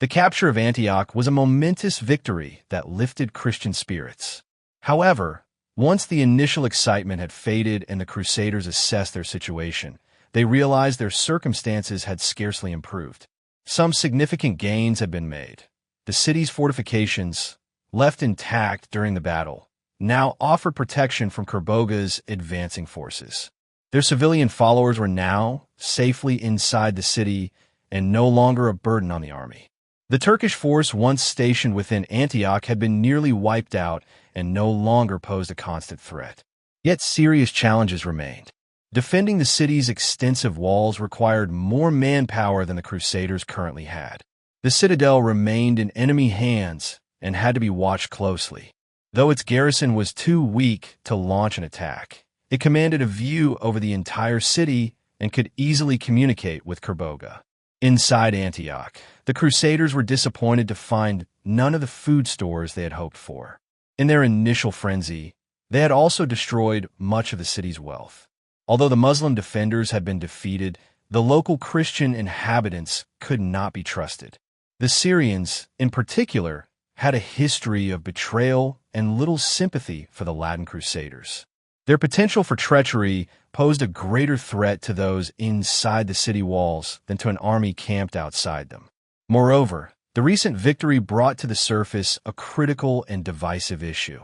The capture of Antioch was a momentous victory that lifted Christian spirits. However, once the initial excitement had faded and the Crusaders assessed their situation, they realized their circumstances had scarcely improved. Some significant gains had been made. The city's fortifications, left intact during the battle, now offered protection from Kerboga's advancing forces. Their civilian followers were now safely inside the city and no longer a burden on the army. The Turkish force once stationed within Antioch had been nearly wiped out and no longer posed a constant threat. Yet serious challenges remained. Defending the city's extensive walls required more manpower than the Crusaders currently had. The citadel remained in enemy hands and had to be watched closely. Though its garrison was too weak to launch an attack, it commanded a view over the entire city and could easily communicate with Kerboga. Inside Antioch, the Crusaders were disappointed to find none of the food stores they had hoped for. In their initial frenzy, they had also destroyed much of the city's wealth. Although the Muslim defenders had been defeated, the local Christian inhabitants could not be trusted. The Syrians, in particular, had a history of betrayal and little sympathy for the Latin Crusaders. Their potential for treachery posed a greater threat to those inside the city walls than to an army camped outside them. Moreover, the recent victory brought to the surface a critical and divisive issue.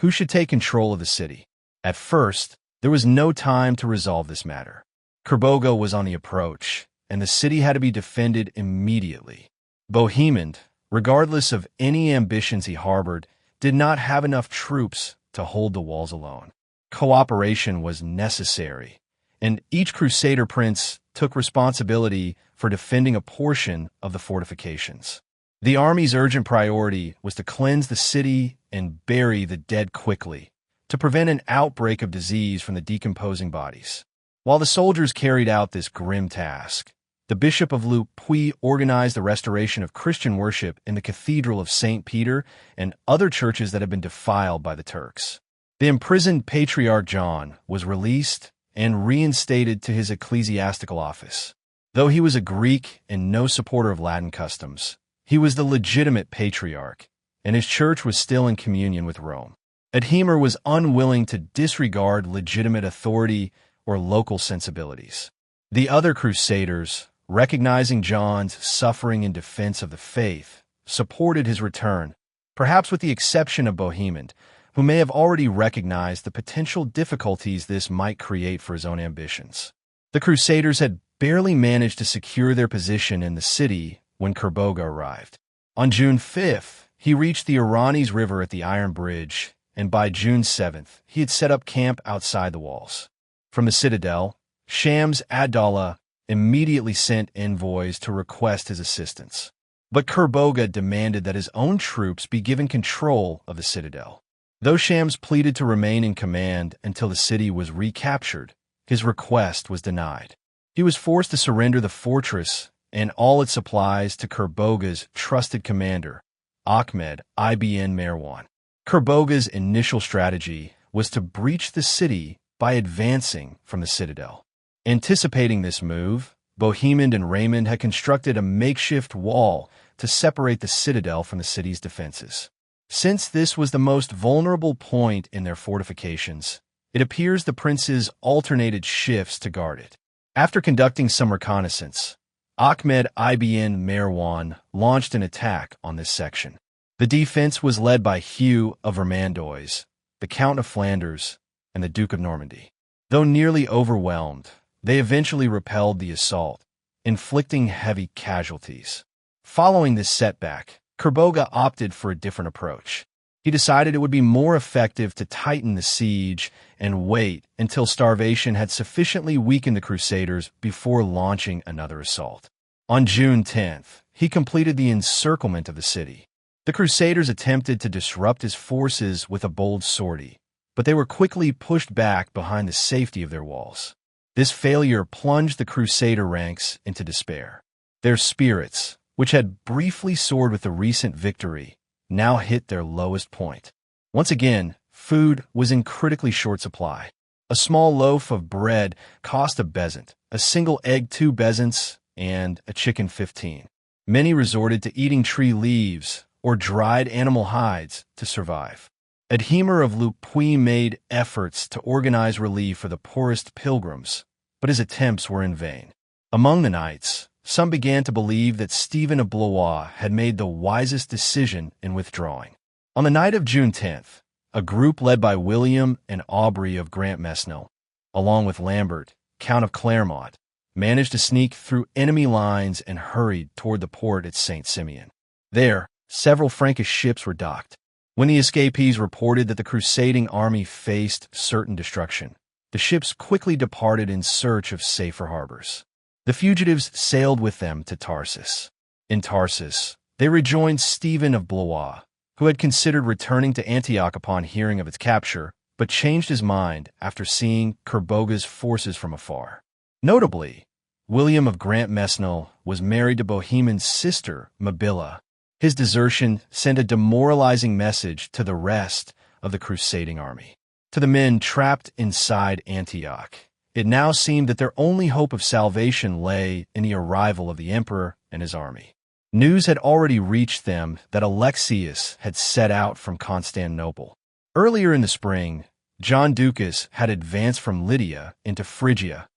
Who should take control of the city? At first, there was no time to resolve this matter. Kerboga was on the approach, and the city had to be defended immediately. Bohemond, regardless of any ambitions he harbored, did not have enough troops to hold the walls alone. Cooperation was necessary, and each Crusader prince took responsibility for defending a portion of the fortifications. The army's urgent priority was to cleanse the city and bury the dead quickly, to prevent an outbreak of disease from the decomposing bodies. While the soldiers carried out this grim task, the Bishop of Le Puy organized the restoration of Christian worship in the Cathedral of St. Peter and other churches that had been defiled by the Turks. The imprisoned Patriarch John was released and reinstated to his ecclesiastical office. Though he was a Greek and no supporter of Latin customs, he was the legitimate patriarch, and his church was still in communion with Rome. Adhemar was unwilling to disregard legitimate authority or local sensibilities. The other Crusaders, recognizing John's suffering in defense of the faith, supported his return, perhaps with the exception of Bohemond, who may have already recognized the potential difficulties this might create for his own ambitions. The Crusaders had barely managed to secure their position in the city when Kerboga arrived. On June 5th, he reached the Orontes River at the Iron Bridge, and by June 7th, he had set up camp outside the walls. From the citadel, Shams ad-Dawla immediately sent envoys to request his assistance. But Kerboga demanded that his own troops be given control of the citadel. Though Shams pleaded to remain in command until the city was recaptured, his request was denied. He was forced to surrender the fortress and all its supplies to Kerboga's trusted commander, Ahmed ibn Marwan. Kerboga's initial strategy was to breach the city by advancing from the citadel. Anticipating this move, Bohemond and Raymond had constructed a makeshift wall to separate the citadel from the city's defenses. Since this was the most vulnerable point in their fortifications, it appears the princes alternated shifts to guard it. After conducting some reconnaissance, Ahmed ibn Marwan launched an attack on this section. The defense was led by Hugh of Vermandois, the Count of Flanders, and the Duke of Normandy. Though nearly overwhelmed, they eventually repelled the assault, inflicting heavy casualties. Following this setback, Kerboga opted for a different approach. He decided it would be more effective to tighten the siege and wait until starvation had sufficiently weakened the Crusaders before launching another assault. On June 10th, he completed the encirclement of the city. The Crusaders attempted to disrupt his forces with a bold sortie, but they were quickly pushed back behind the safety of their walls. This failure plunged the Crusader ranks into despair. Their spirits, which had briefly soared with the recent victory, now hit their lowest point. Once again, food was in critically short supply. A small loaf of bread cost a bezant, a single egg 2 bezants, and a chicken 15. Many resorted to eating tree leaves or dried animal hides to survive. Adhemar of Le Puy made efforts to organize relief for the poorest pilgrims, but his attempts were in vain. Among the knights, some began to believe that Stephen of Blois had made the wisest decision in withdrawing. On the night of June 10th, a group led by William and Aubrey of Grantmesnil, along with Lambert, Count of Clermont, managed to sneak through enemy lines and hurried toward the port at St. Simeon. There, several Frankish ships were docked. When the escapees reported that the crusading army faced certain destruction, the ships quickly departed in search of safer harbors. The fugitives sailed with them to Tarsus. In Tarsus, they rejoined Stephen of Blois, who had considered returning to Antioch upon hearing of its capture, but changed his mind after seeing Kerboga's forces from afar. Notably, William of Grantmesnil was married to Bohemond's sister, Mabilla. His desertion sent a demoralizing message to the rest of the crusading army. To the men trapped inside Antioch, it now seemed that their only hope of salvation lay in the arrival of the emperor and his army. News had already reached them that Alexius had set out from Constantinople. Earlier in the spring, John Ducas had advanced from Lydia into Phrygia,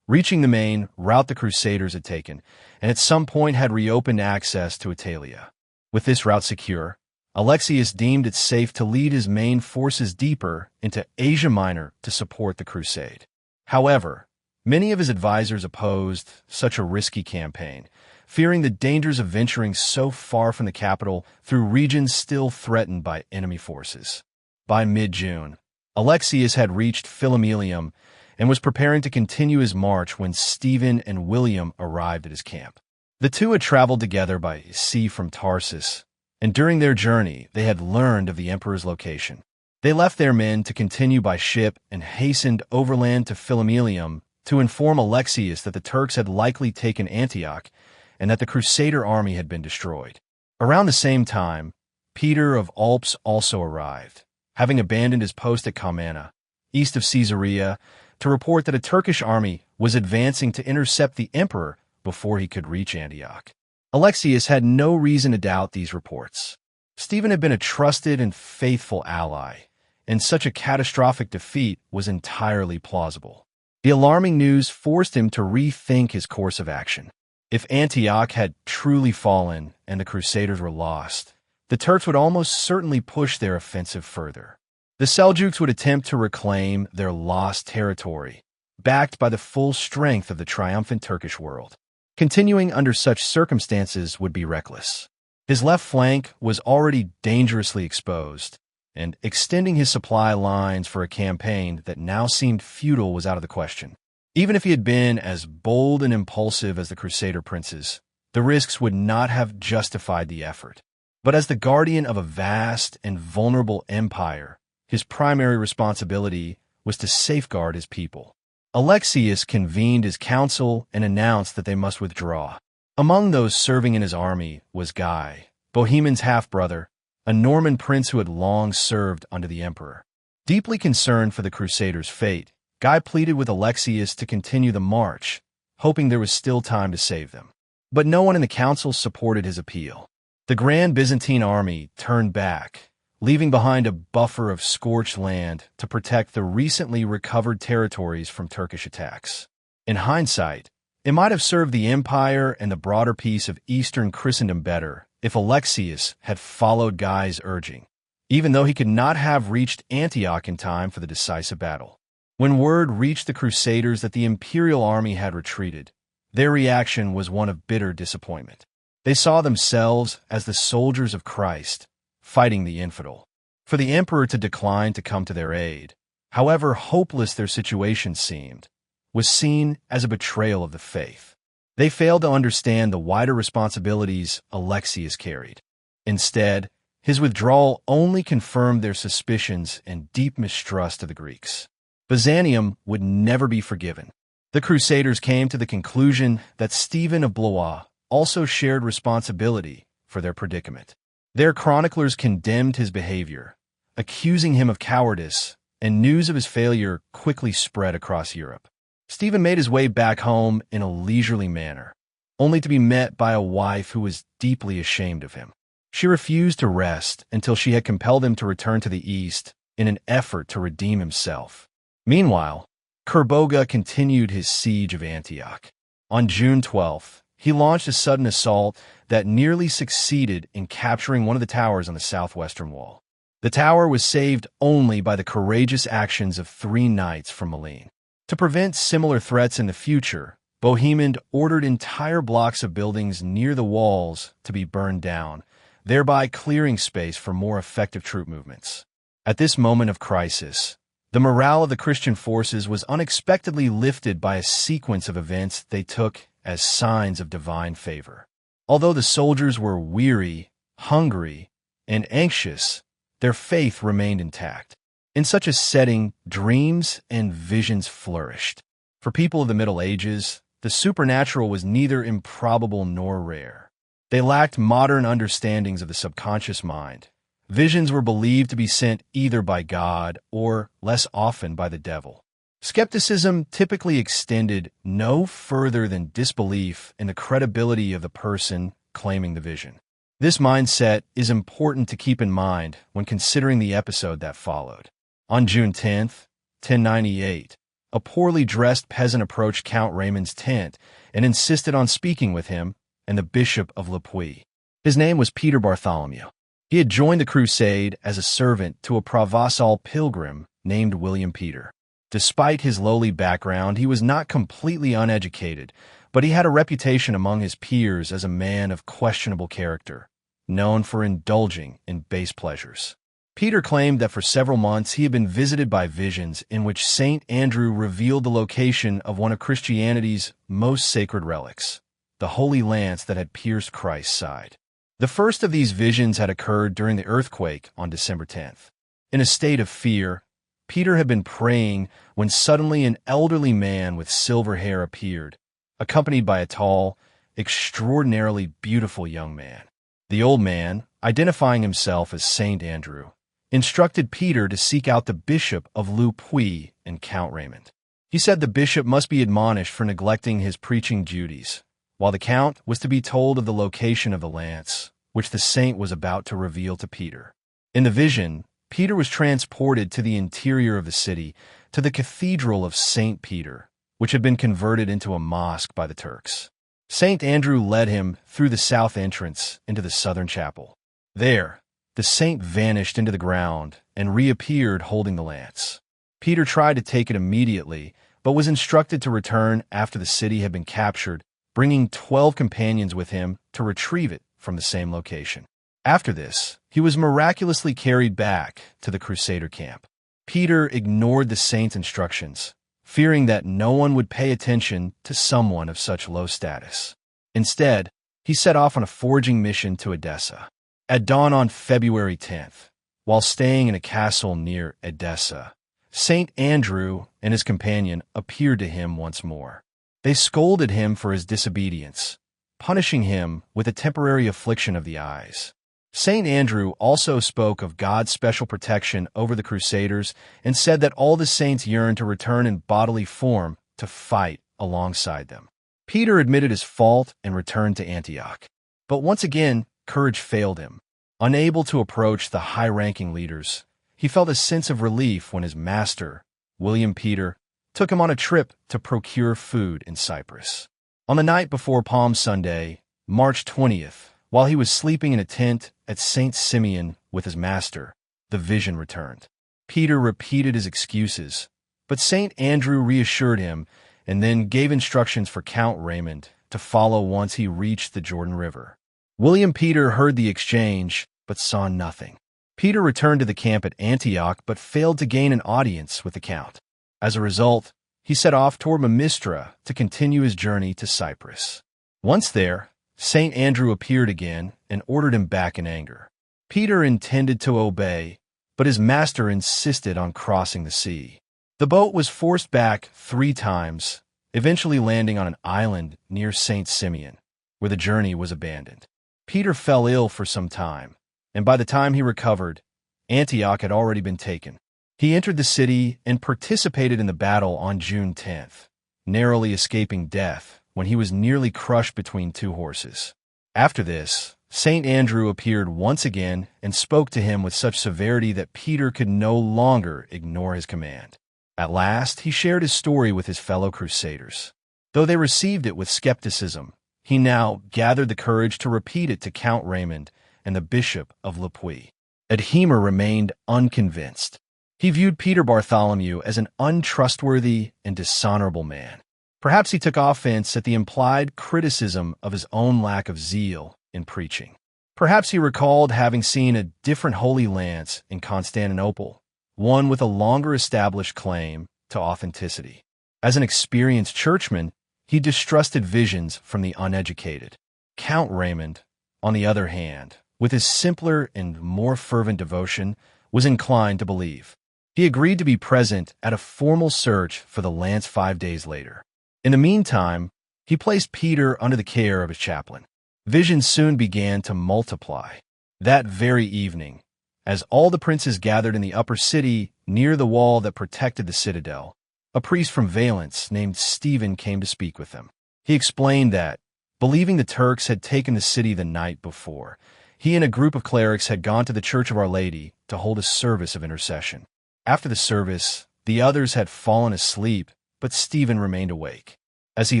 reaching the main route the Crusaders had taken, and at some point had reopened access to Italia. With this route secure, Alexius deemed it safe to lead his main forces deeper into Asia Minor to support the crusade. However, many of his advisors opposed such a risky campaign, fearing the dangers of venturing so far from the capital through regions still threatened by enemy forces. By mid-June, Alexius had reached Philomelium and was preparing to continue his march when Stephen and William arrived at his camp. The two had traveled together by sea from Tarsus, and during their journey they had learned of the emperor's location. They left their men to continue by ship and hastened overland to Philomelium to inform Alexius that the Turks had likely taken Antioch and that the Crusader army had been destroyed. Around the same time, Peter of Alps also arrived, having abandoned his post at Comana, east of Caesarea, to report that a Turkish army was advancing to intercept the emperor before he could reach Antioch. Alexius had no reason to doubt these reports. Stephen had been a trusted and faithful ally, and such a catastrophic defeat was entirely plausible. The alarming news forced him to rethink his course of action. If Antioch had truly fallen and the Crusaders were lost, the Turks would almost certainly push their offensive further. The Seljuks would attempt to reclaim their lost territory, backed by the full strength of the triumphant Turkish world. Continuing under such circumstances would be reckless. His left flank was already dangerously exposed, and extending his supply lines for a campaign that now seemed futile was out of the question. Even if he had been as bold and impulsive as the Crusader princes, the risks would not have justified the effort. But as the guardian of a vast and vulnerable empire, his primary responsibility was to safeguard his people. Alexius convened his council and announced that they must withdraw. Among those serving in his army was Guy, Bohemond's half-brother, a Norman prince who had long served under the emperor. Deeply concerned for the Crusaders' fate, Guy pleaded with Alexius to continue the march, hoping there was still time to save them. But no one in the council supported his appeal. The Grand Byzantine army turned back, leaving behind a buffer of scorched land to protect the recently recovered territories from Turkish attacks. In hindsight, it might have served the empire and the broader peace of Eastern Christendom better if Alexius had followed Guy's urging, even though he could not have reached Antioch in time for the decisive battle. When word reached the Crusaders that the imperial army had retreated, their reaction was one of bitter disappointment. They saw themselves as the soldiers of Christ, fighting the infidel. For the emperor to decline to come to their aid, however hopeless their situation seemed, was seen as a betrayal of the faith. They failed to understand the wider responsibilities Alexius carried. Instead, his withdrawal only confirmed their suspicions and deep mistrust of the Greeks. Byzantium would never be forgiven. The Crusaders came to the conclusion that Stephen of Blois also shared responsibility for their predicament. Their chroniclers condemned his behavior, accusing him of cowardice, and news of his failure quickly spread across Europe. Stephen made his way back home in a leisurely manner. only to be met by a wife who was deeply ashamed of him. She refused to rest until she had compelled him to return to the east in an effort to redeem himself. Meanwhile, Kerboga continued his siege of Antioch. On June 12th, he launched a sudden assault that nearly succeeded in capturing one of the towers on the southwestern wall. The tower was saved only by the courageous actions of 3 knights from Malines. To prevent similar threats in the future, Bohemond ordered entire blocks of buildings near the walls to be burned down, thereby clearing space for more effective troop movements. At this moment of crisis, the morale of the Christian forces was unexpectedly lifted by a sequence of events they took as signs of divine favor. Although the soldiers were weary, hungry, and anxious, their faith remained intact. In such a setting, dreams and visions flourished. For people of the Middle Ages, the supernatural was neither improbable nor rare. They lacked modern understandings of the subconscious mind. Visions were believed to be sent either by God or, less often, by the devil. Skepticism typically extended no further than disbelief in the credibility of the person claiming the vision. This mindset is important to keep in mind when considering the episode that followed. On June 10th, 1098, a poorly dressed peasant approached Count Raymond's tent and insisted on speaking with him and the Bishop of Le Puy. His name was Peter Bartholomew. He had joined the crusade as a servant to a Provençal pilgrim named William Peter. Despite his lowly background, he was not completely uneducated, but he had a reputation among his peers as a man of questionable character, known for indulging in base pleasures. Peter claimed that for several months he had been visited by visions in which Saint Andrew revealed the location of one of Christianity's most sacred relics, the Holy Lance that had pierced Christ's side. The first of these visions had occurred during the earthquake on December 10th. In a state of fear, Peter had been praying when suddenly an elderly man with silver hair appeared, accompanied by a tall, extraordinarily beautiful young man. The old man, identifying himself as Saint Andrew, instructed Peter to seek out the Bishop of Le Puy and Count Raymond. He said the bishop must be admonished for neglecting his preaching duties, while the count was to be told of the location of the lance, which the saint was about to reveal to Peter. In the vision, Peter was transported to the interior of the city, to the Cathedral of St. Peter, which had been converted into a mosque by the Turks. St. Andrew led him through the south entrance into the southern chapel. There, the saint vanished into the ground and reappeared holding the lance. Peter tried to take it immediately, but was instructed to return after the city had been captured, bringing 12 companions with him to retrieve it from the same location. After this, he was miraculously carried back to the Crusader camp. Peter ignored the saint's instructions, fearing that no one would pay attention to someone of such low status. Instead, he set off on a foraging mission to Edessa. At dawn on February 10th, while staying in a castle near Edessa, Saint Andrew and his companion appeared to him once more. They scolded him for his disobedience, punishing him with a temporary affliction of the eyes. Saint Andrew also spoke of God's special protection over the Crusaders and said that all the saints yearned to return in bodily form to fight alongside them. Peter admitted his fault and returned to Antioch. But once again, courage failed him. Unable to approach the high-ranking leaders, he felt a sense of relief when his master, William Peter, took him on a trip to procure food in Cyprus. On the night before Palm Sunday, March 20th, while he was sleeping in a tent at St. Simeon with his master, the vision returned. Peter repeated his excuses, but St. Andrew reassured him and then gave instructions for Count Raymond to follow once he reached the Jordan River. William Peter heard the exchange, but saw nothing. Peter returned to the camp at Antioch, but failed to gain an audience with the count. As a result, he set off toward Mistra to continue his journey to Cyprus. Once there, St. Andrew appeared again and ordered him back in anger. Peter intended to obey, but his master insisted on crossing the sea. The boat was forced back 3 times, eventually landing on an island near St. Simeon, where the journey was abandoned. Peter fell ill for some time, and by the time he recovered, Antioch had already been taken. He entered the city and participated in the battle on June 10th, narrowly escaping death when he was nearly crushed between two horses. After this, St. Andrew appeared once again and spoke to him with such severity that Peter could no longer ignore his command. At last, he shared his story with his fellow Crusaders. Though they received it with skepticism, he now gathered the courage to repeat it to Count Raymond and the Bishop of Le Puy. Adhemar remained unconvinced. He viewed Peter Bartholomew as an untrustworthy and dishonorable man. Perhaps he took offense at the implied criticism of his own lack of zeal in preaching. Perhaps he recalled having seen a different Holy Lance in Constantinople, one with a longer established claim to authenticity. As an experienced churchman, he distrusted visions from the uneducated. Count Raymond, on the other hand, with his simpler and more fervent devotion, was inclined to believe. He agreed to be present at a formal search for the lance 5 days later. In the meantime, he placed Peter under the care of his chaplain. Visions soon began to multiply. That very evening, as all the princes gathered in the upper city near the wall that protected the citadel, a priest from Valence named Stephen came to speak with them. He explained that, believing the Turks had taken the city the night before, he and a group of clerics had gone to the Church of Our Lady to hold a service of intercession. After the service, the others had fallen asleep, but Stephen remained awake. As he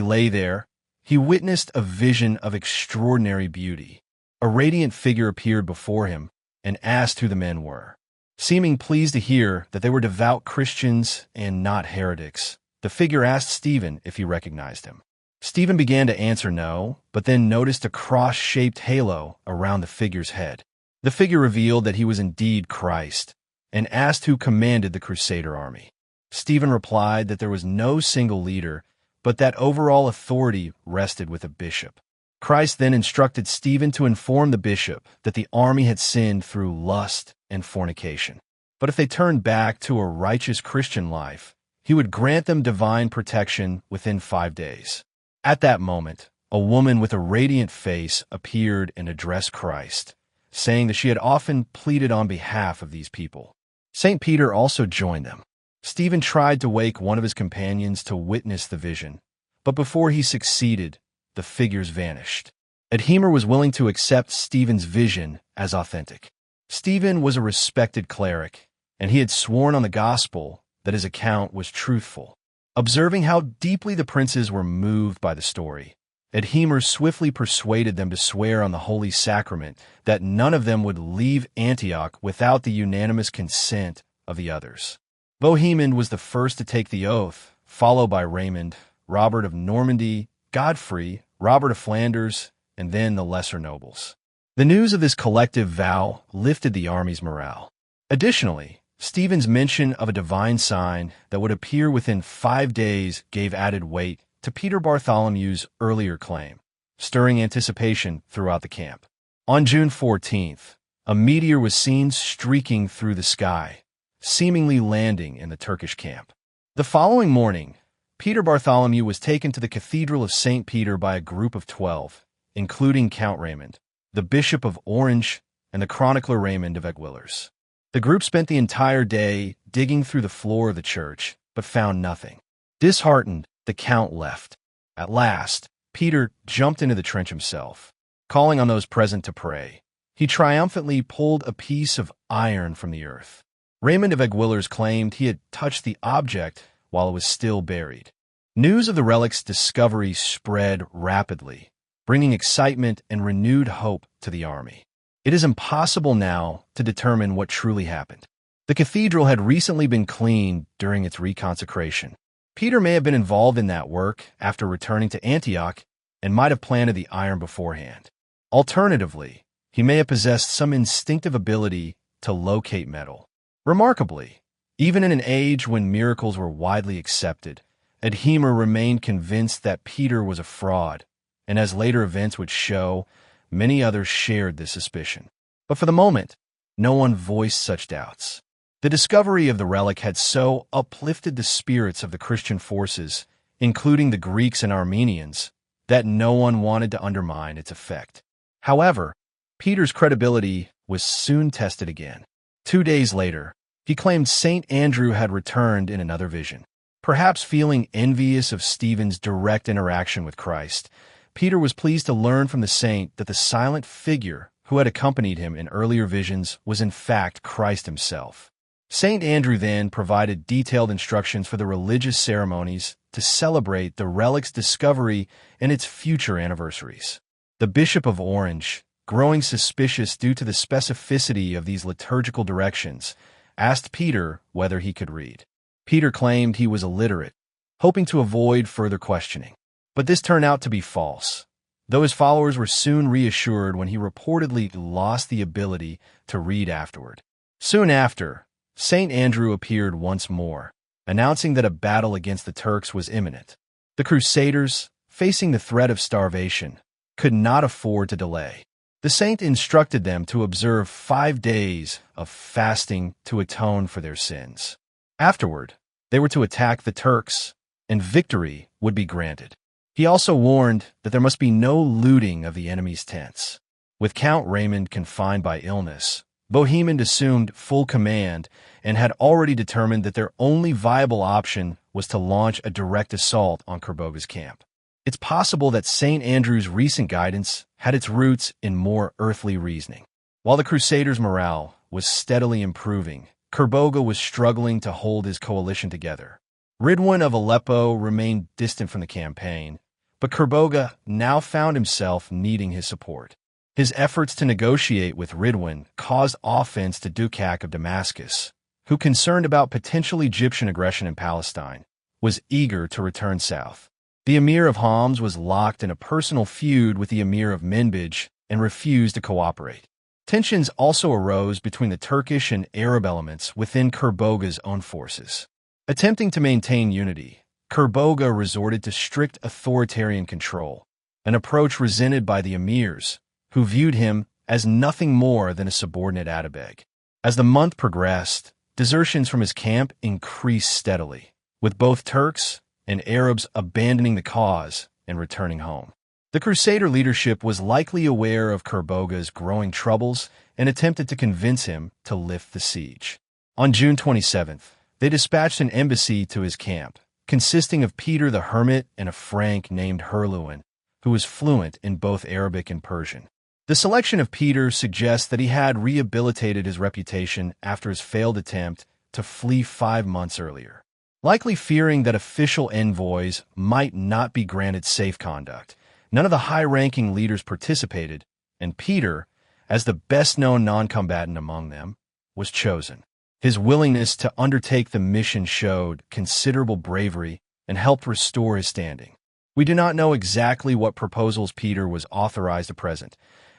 lay there, he witnessed a vision of extraordinary beauty. A radiant figure appeared before him and asked who the men were. Seeming pleased to hear that they were devout Christians and not heretics, the figure asked Stephen if he recognized him. Stephen began to answer no, but then noticed a cross-shaped halo around the figure's head. The figure revealed that he was indeed Christ, and asked who commanded the Crusader army. Stephen replied that there was no single leader, but that overall authority rested with a bishop. Christ then instructed Stephen to inform the bishop that the army had sinned through lust and fornication. But if they turned back to a righteous Christian life, he would grant them divine protection within 5 days. At that moment, a woman with a radiant face appeared and addressed Christ, saying that she had often pleaded on behalf of these people. St. Peter also joined them. Stephen tried to wake one of his companions to witness the vision, but before he succeeded, the figures vanished. Adhemar was willing to accept Stephen's vision as authentic. Stephen was a respected cleric, and he had sworn on the gospel that his account was truthful. Observing how deeply the princes were moved by the story, Adhemar swiftly persuaded them to swear on the Holy Sacrament that none of them would leave Antioch without the unanimous consent of the others. Bohemond was the first to take the oath, followed by Raymond, Robert of Normandy, Godfrey, Robert of Flanders, and then the lesser nobles. The news of this collective vow lifted the army's morale. Additionally, Stephen's mention of a divine sign that would appear within 5 days gave added weight to Peter Bartholomew's earlier claim, stirring anticipation throughout the camp. On June 14th, a meteor was seen streaking through the sky, seemingly landing in the Turkish camp. The following morning, Peter Bartholomew was taken to the Cathedral of St. Peter by a group of 12, including Count Raymond, the Bishop of Orange, and the chronicler Raymond of Aiguillers. The group spent the entire day digging through the floor of the church, but found nothing. Disheartened, the Count left. At last, Peter jumped into the trench himself, calling on those present to pray. He triumphantly pulled a piece of iron from the earth. Raymond of Aiguillers claimed he had touched the object while it was still buried. News of the relic's discovery spread rapidly, bringing excitement and renewed hope to the army. It is impossible now to determine what truly happened. The cathedral had recently been cleaned during its reconsecration. Peter may have been involved in that work after returning to Antioch and might have planted the iron beforehand. Alternatively, he may have possessed some instinctive ability to locate metal. Remarkably, even in an age when miracles were widely accepted, Adhemar remained convinced that Peter was a fraud, and as later events would show, many others shared this suspicion. But for the moment, no one voiced such doubts. The discovery of the relic had so uplifted the spirits of the Christian forces, including the Greeks and Armenians, that no one wanted to undermine its effect. However, Peter's credibility was soon tested again. 2 days later, he claimed St. Andrew had returned in another vision. Perhaps feeling envious of Stephen's direct interaction with Christ, Peter was pleased to learn from the saint that the silent figure who had accompanied him in earlier visions was in fact Christ himself. Saint Andrew then provided detailed instructions for the religious ceremonies to celebrate the relic's discovery and its future anniversaries. The Bishop of Orange, growing suspicious due to the specificity of these liturgical directions, asked Peter whether he could read. Peter claimed he was illiterate, hoping to avoid further questioning. But this turned out to be false, though his followers were soon reassured when he reportedly lost the ability to read afterward. Soon after, St. Andrew appeared once more, announcing that a battle against the Turks was imminent. The Crusaders, facing the threat of starvation, could not afford to delay. The saint instructed them to observe 5 days of fasting to atone for their sins. Afterward, they were to attack the Turks, and victory would be granted. He also warned that there must be no looting of the enemy's tents. With Count Raymond confined by illness, Bohemond assumed full command and had already determined that their only viable option was to launch a direct assault on Kerboga's camp. It's possible that St. Andrew's recent guidance had its roots in more earthly reasoning. While the Crusaders' morale was steadily improving, Kerboga was struggling to hold his coalition together. Ridwan of Aleppo remained distant from the campaign, but Kerboga now found himself needing his support. His efforts to negotiate with Ridwan caused offense to Dukak of Damascus, who, concerned about potential Egyptian aggression in Palestine, was eager to return south. The Emir of Homs was locked in a personal feud with the Emir of Minbij and refused to cooperate. Tensions also arose between the Turkish and Arab elements within Kerboga's own forces. Attempting to maintain unity, Kerboga resorted to strict authoritarian control, an approach resented by the emirs, who viewed him as nothing more than a subordinate atabeg. As the month progressed, desertions from his camp increased steadily, with both Turks and Arabs abandoning the cause and returning home. The Crusader leadership was likely aware of Kerboga's growing troubles and attempted to convince him to lift the siege. On June 27th, they dispatched an embassy to his camp, consisting of Peter the Hermit and a Frank named Herluin, who was fluent in both Arabic and Persian. The selection of Peter suggests that he had rehabilitated his reputation after his failed attempt to flee 5 months earlier. Likely fearing that official envoys might not be granted safe conduct, none of the high-ranking leaders participated, and Peter, as the best-known non-combatant among them, was chosen. His willingness to undertake the mission showed considerable bravery and helped restore his standing. We do not know exactly what proposals Peter was authorized to present,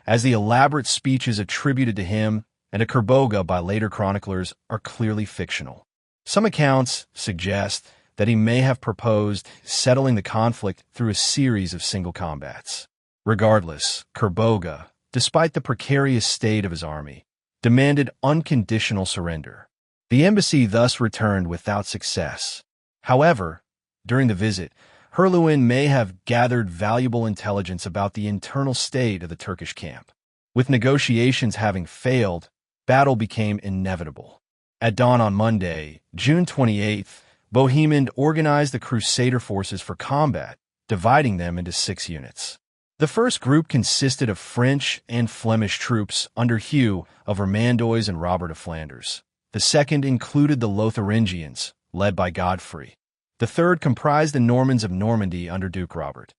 as the elaborate speeches attributed to him and to Kerboga by later chroniclers are clearly fictional. Some accounts suggest that he may have proposed settling the conflict through a series of single combats. Regardless, Kerboga, despite the precarious state of his army, demanded unconditional surrender. The embassy thus returned without success. However, during the visit, Herluin may have gathered valuable intelligence about the internal state of the Turkish camp. With negotiations having failed, battle became inevitable. At dawn on Monday, June 28th, Bohemond organized the Crusader forces for combat, dividing them into 6 units. The first group consisted of French and Flemish troops under Hugh of Vermandois and Robert of Flanders. The second included the Lotharingians, led by Godfrey. The third comprised the Normans of Normandy under Duke Robert.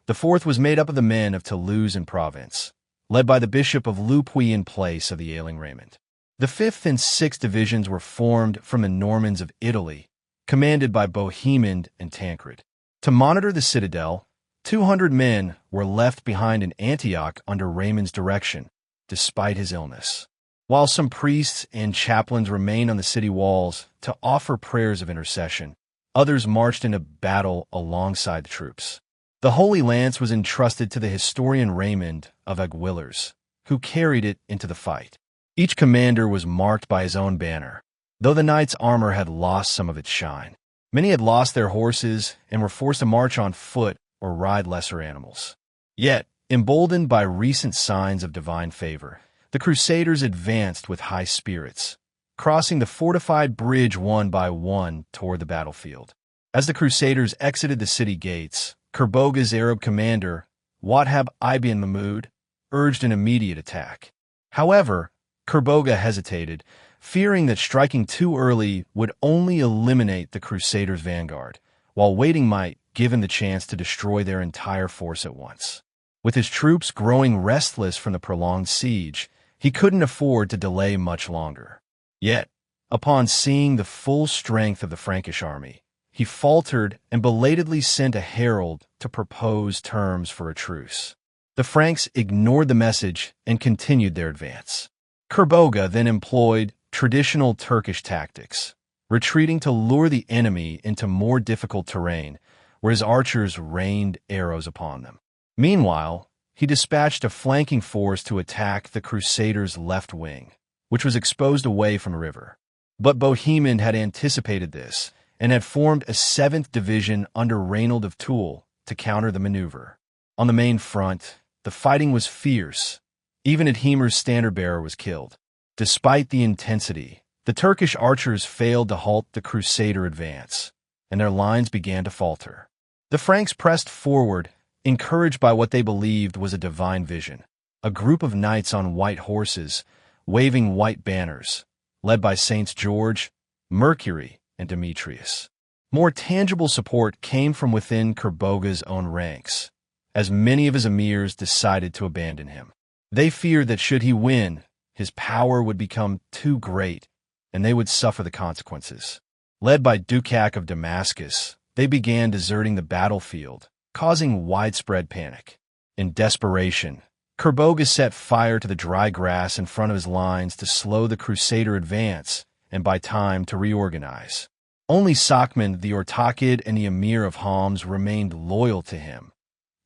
The fourth was made up of the men of Toulouse and Provence, led by the Bishop of Le Puy in place of the ailing Raymond. The 5th and 6th divisions were formed from the Normans of Italy, commanded by Bohemond and Tancred. To monitor the citadel, 200 men were left behind in Antioch under Raymond's direction, despite his illness. While some priests and chaplains remained on the city walls to offer prayers of intercession, others marched into battle alongside the troops. The Holy Lance was entrusted to the historian Raymond of Aguilers, who carried it into the fight. Each commander was marked by his own banner, though the knight's armor had lost some of its shine. Many had lost their horses and were forced to march on foot or ride lesser animals. Yet, emboldened by recent signs of divine favor, the Crusaders advanced with high spirits, crossing the fortified bridge one by one toward the battlefield. As the Crusaders exited the city gates, Kerboga's Arab commander, Wahab ibn Mahmud, urged an immediate attack. However, Kerboga hesitated, fearing that striking too early would only eliminate the Crusaders' vanguard, while waiting might give him the chance to destroy their entire force at once. With his troops growing restless from the prolonged siege, he couldn't afford to delay much longer. Yet, upon seeing the full strength of the Frankish army, he faltered and belatedly sent a herald to propose terms for a truce. The Franks ignored the message and continued their advance. Kerboga then employed traditional Turkish tactics, retreating to lure the enemy into more difficult terrain, where his archers rained arrows upon them. Meanwhile, he dispatched a flanking force to attack the Crusaders' left wing, which was exposed away from the river. But Bohemond had anticipated this and had formed a 7th Division under Reynold of Toul to counter the maneuver. On the main front, the fighting was fierce. Even Adhemar's standard-bearer was killed. Despite the intensity, the Turkish archers failed to halt the Crusader advance, and their lines began to falter. The Franks pressed forward, encouraged by what they believed was a divine vision. A group of knights on white horses, waving white banners, led by Saints George, Mercury, and Demetrius. More tangible support came from within Kerboga's own ranks, as many of his emirs decided to abandon him. They feared that should he win, his power would become too great, and they would suffer the consequences. Led by Dukac of Damascus, they began deserting the battlefield, causing widespread panic. In desperation, Kerboga set fire to the dry grass in front of his lines to slow the Crusader advance and buy time to reorganize. Only Sakman, the Ortakid, and the Emir of Homs remained loyal to him,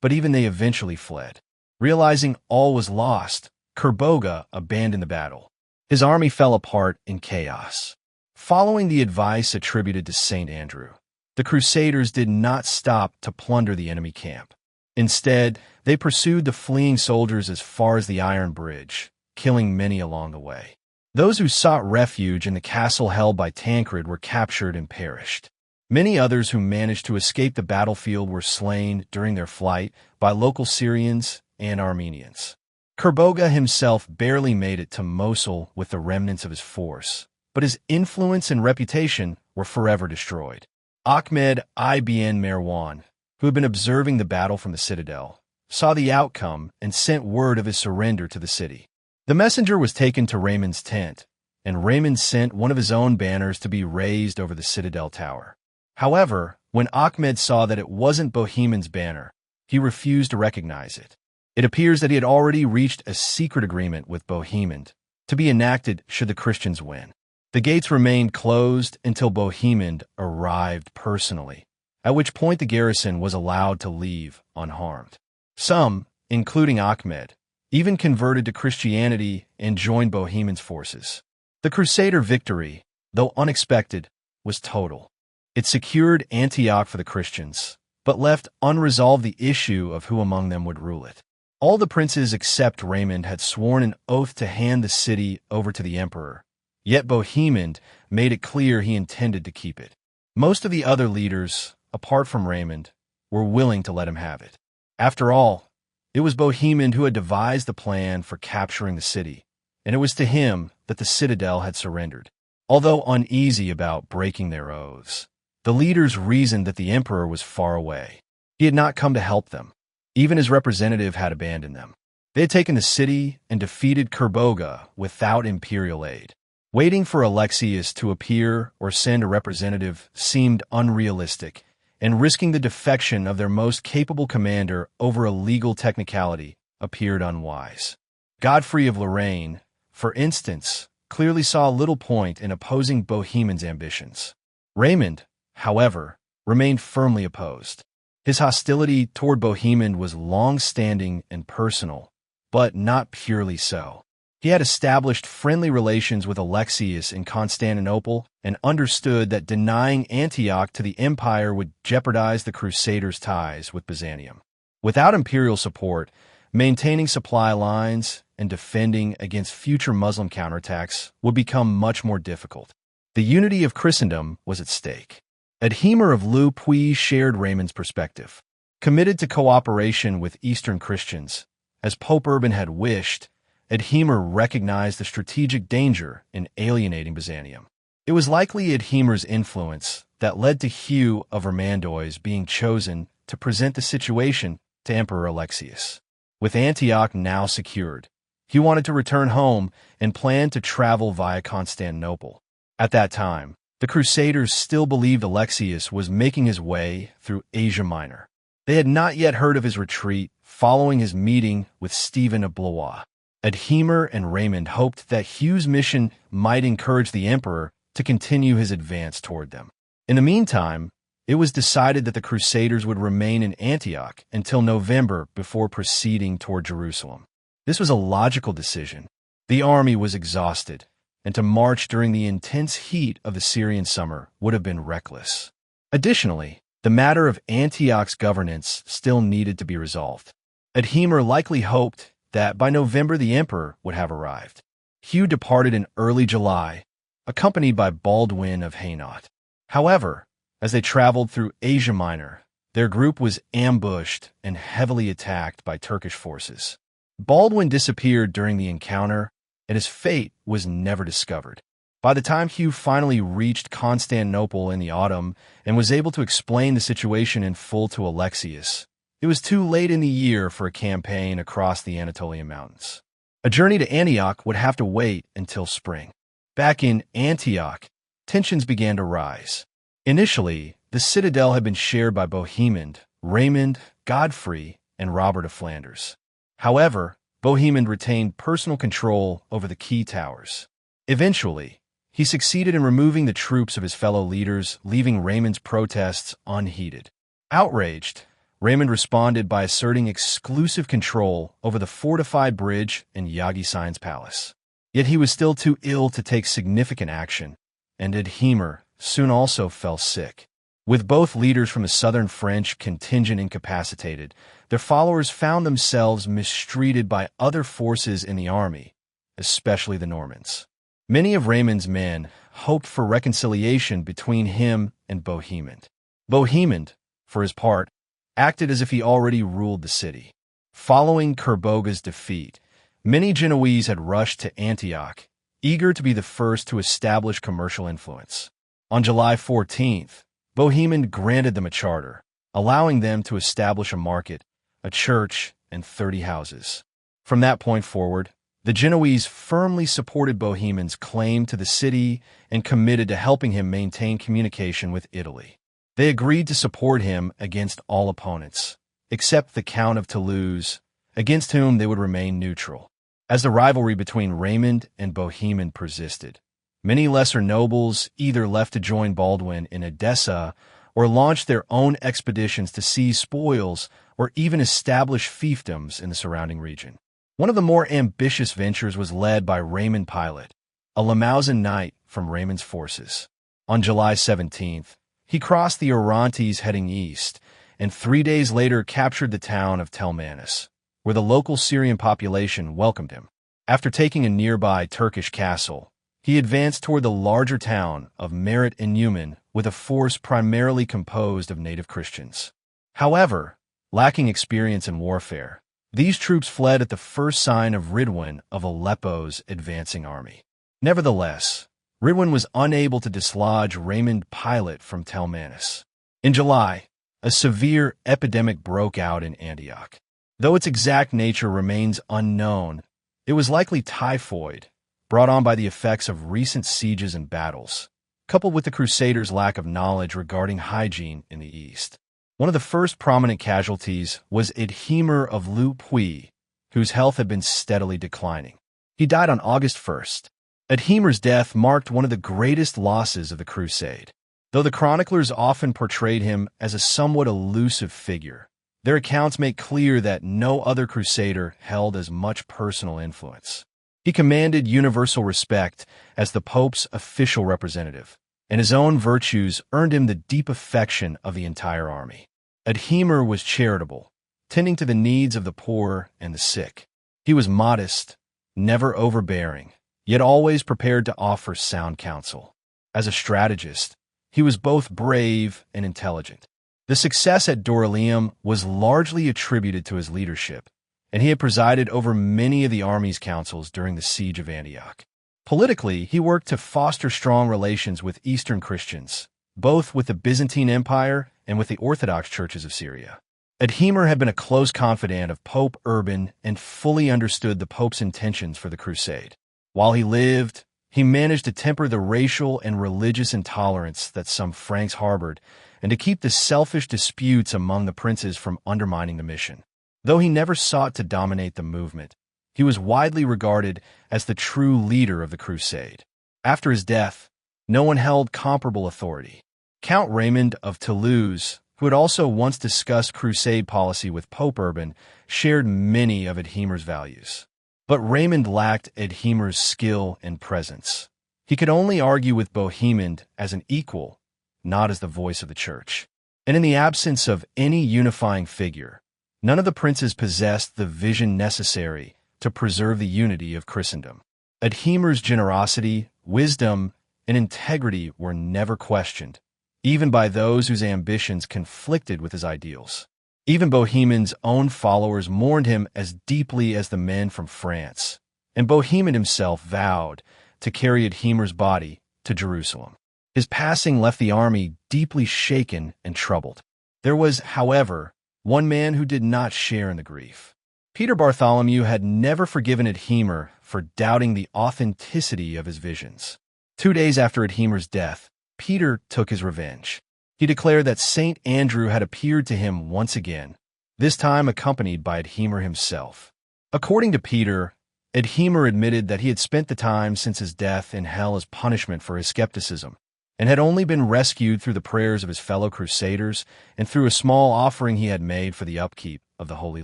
but even they eventually fled. Realizing all was lost, Kerboga abandoned the battle. His army fell apart in chaos. Following the advice attributed to Saint Andrew, the Crusaders did not stop to plunder the enemy camp. Instead, they pursued the fleeing soldiers as far as the Iron Bridge, killing many along the way. Those who sought refuge in the castle held by Tancred were captured and perished. Many others who managed to escape the battlefield were slain during their flight by local Syrians and Armenians. Kerboga himself barely made it to Mosul with the remnants of his force, but his influence and reputation were forever destroyed. Ahmed ibn Marwan, who had been observing the battle from the citadel, saw the outcome and sent word of his surrender to the city. The messenger was taken to Raymond's tent, and Raymond sent one of his own banners to be raised over the citadel tower. However, when Ahmed saw that it wasn't Bohemond's banner, he refused to recognize it. It appears that he had already reached a secret agreement with Bohemond to be enacted should the Christians win. The gates remained closed until Bohemond arrived personally, at which point the garrison was allowed to leave unharmed. Some, including Ahmed, even converted to Christianity and joined Bohemond's forces. The Crusader victory, though unexpected, was total. It secured Antioch for the Christians, but left unresolved the issue of who among them would rule it. All the princes except Raymond had sworn an oath to hand the city over to the emperor, yet Bohemond made it clear he intended to keep it. Most of the other leaders, apart from Raymond, were willing to let him have it. After all, it was Bohemond who had devised the plan for capturing the city, and it was to him that the citadel had surrendered. Although uneasy about breaking their oaths, the leaders reasoned that the emperor was far away. He had not come to help them. Even his representative had abandoned them. They had taken the city and defeated Kerboga without imperial aid. Waiting for Alexius to appear or send a representative seemed unrealistic, and risking the defection of their most capable commander over a legal technicality appeared unwise. Godfrey of Lorraine, for instance, clearly saw little point in opposing Bohemond's ambitions. Raymond, however, remained firmly opposed. His hostility toward Bohemond was long-standing and personal, but not purely so. He had established friendly relations with Alexius in Constantinople and understood that denying Antioch to the empire would jeopardize the Crusaders' ties with Byzantium. Without imperial support, maintaining supply lines and defending against future Muslim counterattacks would become much more difficult. The unity of Christendom was at stake. Adhemar of Le Puy shared Raymond's perspective. Committed to cooperation with Eastern Christians, as Pope Urban had wished, Adhemar recognized the strategic danger in alienating Byzantium. It was likely Adhemar's influence that led to Hugh of Vermandois being chosen to present the situation to Emperor Alexius. With Antioch now secured, he wanted to return home and planned to travel via Constantinople. At that time, the Crusaders still believed Alexius was making his way through Asia Minor. They had not yet heard of his retreat following his meeting with Stephen of Blois. Adhemar and Raymond hoped that Hugh's mission might encourage the emperor to continue his advance toward them. In the meantime, it was decided that the Crusaders would remain in Antioch until November before proceeding toward Jerusalem. This was a logical decision. The army was exhausted, and to march during the intense heat of the Syrian summer would have been reckless. Additionally, the matter of Antioch's governance still needed to be resolved. Adhemar likely hoped that by November the emperor would have arrived. Hugh departed in early July, accompanied by Baldwin of Hainaut. However, as they traveled through Asia Minor, their group was ambushed and heavily attacked by Turkish forces. Baldwin disappeared during the encounter, and his fate was never discovered. By the time Hugh finally reached Constantinople in the autumn and was able to explain the situation in full to Alexius, it was too late in the year for a campaign across the Anatolian mountains. A journey to Antioch would have to wait until spring. Back in Antioch, tensions began to rise. Initially, the citadel had been shared by Bohemond, Raymond, Godfrey, and Robert of Flanders. However, Bohemond retained personal control over the key towers. Eventually, he succeeded in removing the troops of his fellow leaders, leaving Raymond's protests unheeded. Outraged, Raymond responded by asserting exclusive control over the fortified bridge in Yagi-Sign's palace. Yet he was still too ill to take significant action, and Adhemar soon also fell sick. With both leaders from the southern French contingent incapacitated, their followers found themselves mistreated by other forces in the army, especially the Normans. Many of Raymond's men hoped for reconciliation between him and Bohemond. Bohemond, for his part, acted as if he already ruled the city. Following Kerboga's defeat, many Genoese had rushed to Antioch, eager to be the first to establish commercial influence. On July 14th, Bohemond granted them a charter, allowing them to establish a market, a church, and 30 houses. From that point forward, the Genoese firmly supported Bohemond's claim to the city and committed to helping him maintain communication with Italy. They agreed to support him against all opponents, except the Count of Toulouse, against whom they would remain neutral. As the rivalry between Raymond and Bohemond persisted, many lesser nobles either left to join Baldwin in Edessa or launched their own expeditions to seize spoils or even establish fiefdoms in the surrounding region. One of the more ambitious ventures was led by Raymond Pilot, a Limousin knight from Raymond's forces. On July 17th, he crossed the Orontes heading east, and 3 days later captured the town of Telmanus, where the local Syrian population welcomed him. After taking a nearby Turkish castle, he advanced toward the larger town of Merit and Neumann with a force primarily composed of native Christians. However, lacking experience in warfare, these troops fled at the first sign of Ridwan of Aleppo's advancing army. Nevertheless, Ridwan was unable to dislodge Raymond Pilot from Telmanus. In July, a severe epidemic broke out in Antioch. Though its exact nature remains unknown, it was likely typhoid, brought on by the effects of recent sieges and battles, coupled with the Crusaders' lack of knowledge regarding hygiene in the East. One of the first prominent casualties was Adhemar of Le Puy, whose health had been steadily declining. He died on August 1st. Adhemar's death marked one of the greatest losses of the Crusade. Though the chroniclers often portrayed him as a somewhat elusive figure, their accounts make clear that no other crusader held as much personal influence. He commanded universal respect as the Pope's official representative, and his own virtues earned him the deep affection of the entire army. Adhemar was charitable, tending to the needs of the poor and the sick. He was modest, never overbearing, yet always prepared to offer sound counsel. As a strategist, He was both brave and intelligent. The success at Dorylaeum was largely attributed to his leadership, and he had presided over many of the army's councils during the siege of Antioch. Politically, he worked to foster strong relations with Eastern Christians, both with the Byzantine Empire and with the Orthodox churches of Syria. Adhemar had been a close confidant of Pope Urban and fully understood the Pope's intentions for the crusade. While he lived, he managed to temper the racial and religious intolerance that some Franks harbored and to keep the selfish disputes among the princes from undermining the mission. Though he never sought to dominate the movement, he was widely regarded as the true leader of the crusade. After his death, no one held comparable authority. Count Raymond of Toulouse, who had also once discussed crusade policy with Pope Urban, shared many of Adhemar's values. But Raymond lacked Adhemar's skill and presence. He could only argue with Bohemond as an equal, not as the voice of the church. And in the absence of any unifying figure, none of the princes possessed the vision necessary to preserve the unity of Christendom. Adhemar's generosity, wisdom, and integrity were never questioned, even by those whose ambitions conflicted with his ideals. Even Bohemond's own followers mourned him as deeply as the men from France, and Bohemond himself vowed to carry Adhemar's body to Jerusalem. His passing left the army deeply shaken and troubled. There was, however, one man who did not share in the grief. Peter Bartholomew had never forgiven Adhemar for doubting the authenticity of his visions. 2 days after Adhemar's death, Peter took his revenge. He declared that Saint Andrew had appeared to him once again, this time accompanied by Adhemar himself. According to Peter, Adhemar admitted that he had spent the time since his death in hell as punishment for his skepticism, and had only been rescued through the prayers of his fellow Crusaders and through a small offering he had made for the upkeep of the Holy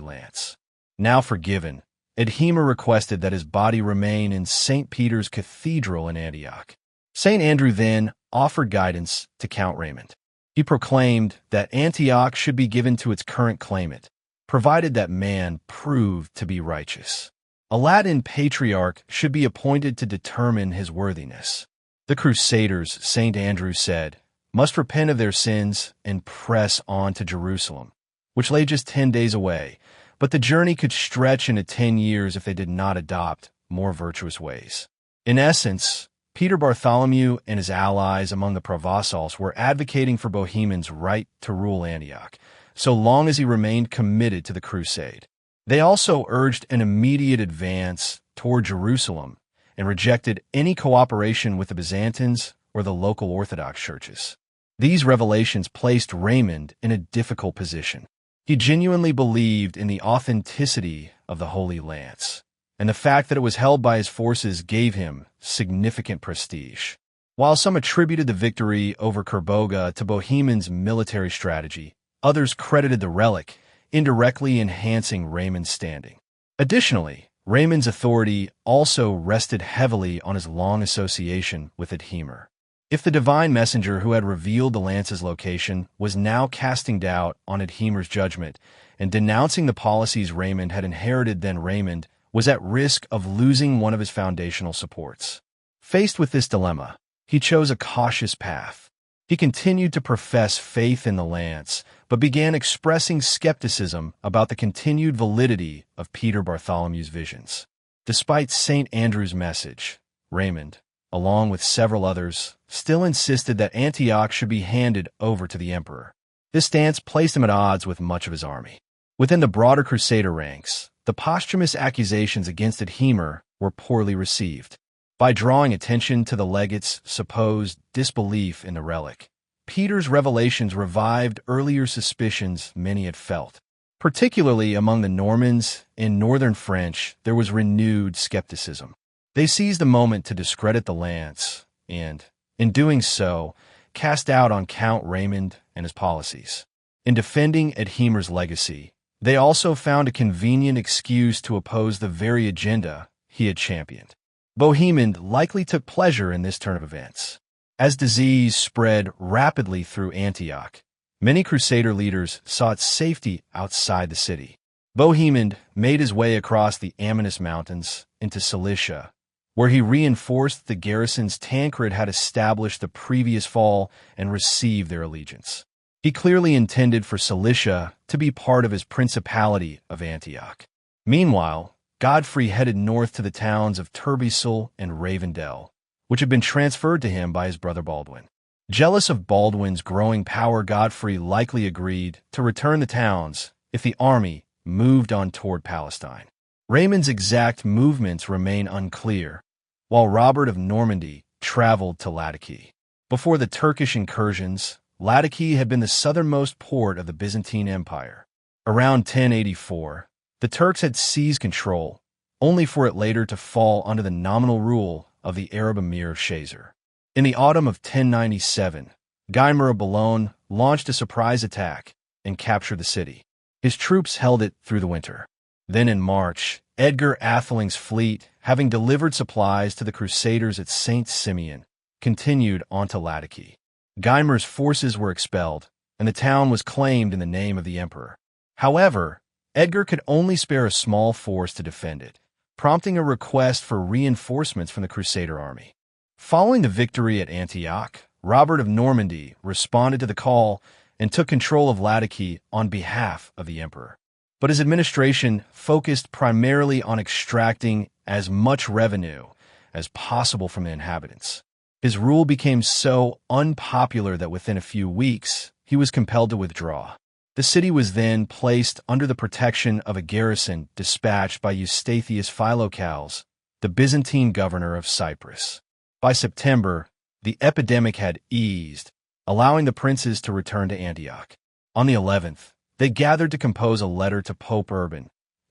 Lance. Now forgiven, Adhemar requested that his body remain in St. Peter's Cathedral in Antioch. St. Andrew then offered guidance to Count Raymond. He proclaimed that Antioch should be given to its current claimant, provided that man proved to be righteous. A Latin patriarch should be appointed to determine his worthiness. The Crusaders, St. Andrew said, must repent of their sins and press on to Jerusalem, which lay just 10 days away, but the journey could stretch into 10 years if they did not adopt more virtuous ways. In essence, Peter Bartholomew and his allies among the Provençals were advocating for Bohemond's right to rule Antioch, so long as he remained committed to the crusade. They also urged an immediate advance toward Jerusalem and rejected any cooperation with the Byzantines or the local Orthodox churches. These revelations placed Raymond in a difficult position. He genuinely believed in the authenticity of the Holy Lance, and the fact that it was held by his forces gave him significant prestige. While some attributed the victory over Kerboga to Bohemond's military strategy, others credited the relic, indirectly enhancing Raymond's standing. Additionally, Raymond's authority also rested heavily on his long association with Adhemar. If the divine messenger who had revealed the lance's location was now casting doubt on Adhemar's judgment and denouncing the policies Raymond had inherited, then Raymond was at risk of losing one of his foundational supports. Faced with this dilemma, he chose a cautious path. He continued to profess faith in the lance, but began expressing skepticism about the continued validity of Peter Bartholomew's visions. Despite St. Andrew's message, Raymond, along with several others, still insisted that Antioch should be handed over to the emperor. This stance placed him at odds with much of his army. Within the broader Crusader ranks, the posthumous accusations against Adhemar were poorly received. By drawing attention to the legate's supposed disbelief in the relic, Peter's revelations revived earlier suspicions many had felt. Particularly among the Normans and northern French, there was renewed skepticism. They seized the moment to discredit the lance and, in doing so, cast doubt on Count Raymond and his policies. In defending Adhemar's legacy, they also found a convenient excuse to oppose the very agenda he had championed. Bohemond likely took pleasure in this turn of events. As disease spread rapidly through Antioch, many Crusader leaders sought safety outside the city. Bohemond made his way across the Amanus Mountains into Cilicia, where he reinforced the garrisons Tancred had established the previous fall and received their allegiance. He clearly intended for Cilicia to be part of his Principality of Antioch. Meanwhile, Godfrey headed north to the towns of Turbisel and Ravendell, which had been transferred to him by his brother Baldwin. Jealous of Baldwin's growing power, Godfrey likely agreed to return the towns if the army moved on toward Palestine. Raymond's exact movements remain unclear, while Robert of Normandy traveled to Laodike. Before the Turkish incursions, Laodike had been the southernmost port of the Byzantine Empire. Around 1084, the Turks had seized control, only for it later to fall under the nominal rule of the Arab emir Shazer. In the autumn of 1097, Adhemar of Boulogne launched a surprise attack and captured the city. His troops held it through the winter. Then in March, Edgar Atheling's fleet, having delivered supplies to the Crusaders at St. Simeon, continued on to Laodike. Adhemar's forces were expelled, and the town was claimed in the name of the emperor. However, Edgar could only spare a small force to defend it, prompting a request for reinforcements from the Crusader army. Following the victory at Antioch, Robert of Normandy responded to the call and took control of Laodike on behalf of the emperor. But his administration focused primarily on extracting as much revenue as possible from the inhabitants. His rule became so unpopular that within a few weeks, he was compelled to withdraw. The city was then placed under the protection of a garrison dispatched by Eustathius Philocales, the Byzantine governor of Cyprus. By September, the epidemic had eased, allowing the princes to return to Antioch. On the 11th, they gathered to compose a letter to Pope Urban,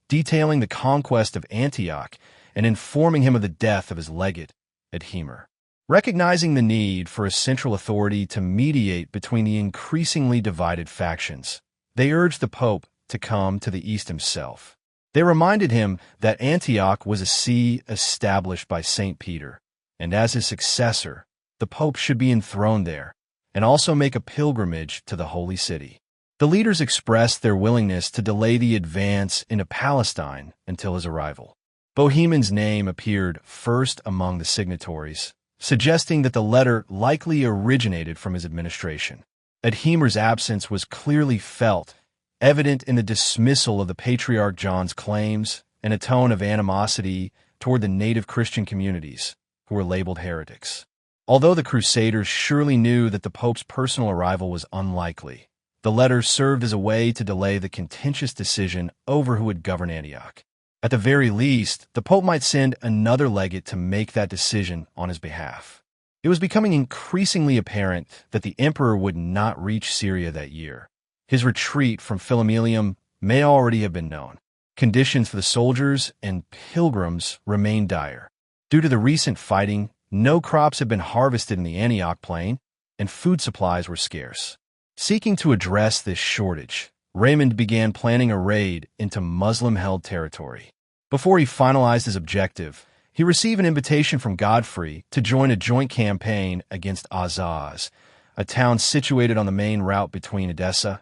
detailing the conquest of Antioch and informing him of the death of his legate, Adhemar. Recognizing the need for a central authority to mediate between the increasingly divided factions, they urged the Pope to come to the east himself. They reminded him that Antioch was a see established by St. Peter, and as his successor, the Pope should be enthroned there, and also make a pilgrimage to the Holy City. The leaders expressed their willingness to delay the advance into Palestine until his arrival. Bohemond's name appeared first among the signatories, suggesting that the letter likely originated from his administration. Adhemar's absence was clearly felt, evident in the dismissal of the Patriarch John's claims and a tone of animosity toward the native Christian communities, who were labeled heretics. Although the Crusaders surely knew that the Pope's personal arrival was unlikely, the letter served as a way to delay the contentious decision over who would govern Antioch. At the very least, the Pope might send another legate to make that decision on his behalf. It was becoming increasingly apparent that the emperor would not reach Syria that year. His retreat from Philomelium may already have been known. Conditions for the soldiers and pilgrims remained dire. Due to the recent fighting, no crops had been harvested in the Antioch plain, and food supplies were scarce. Seeking to address this shortage, Raymond began planning a raid into Muslim-held territory. Before he finalized his objective, he received an invitation from Godfrey to join a joint campaign against Azaz, a town situated on the main route between Edessa,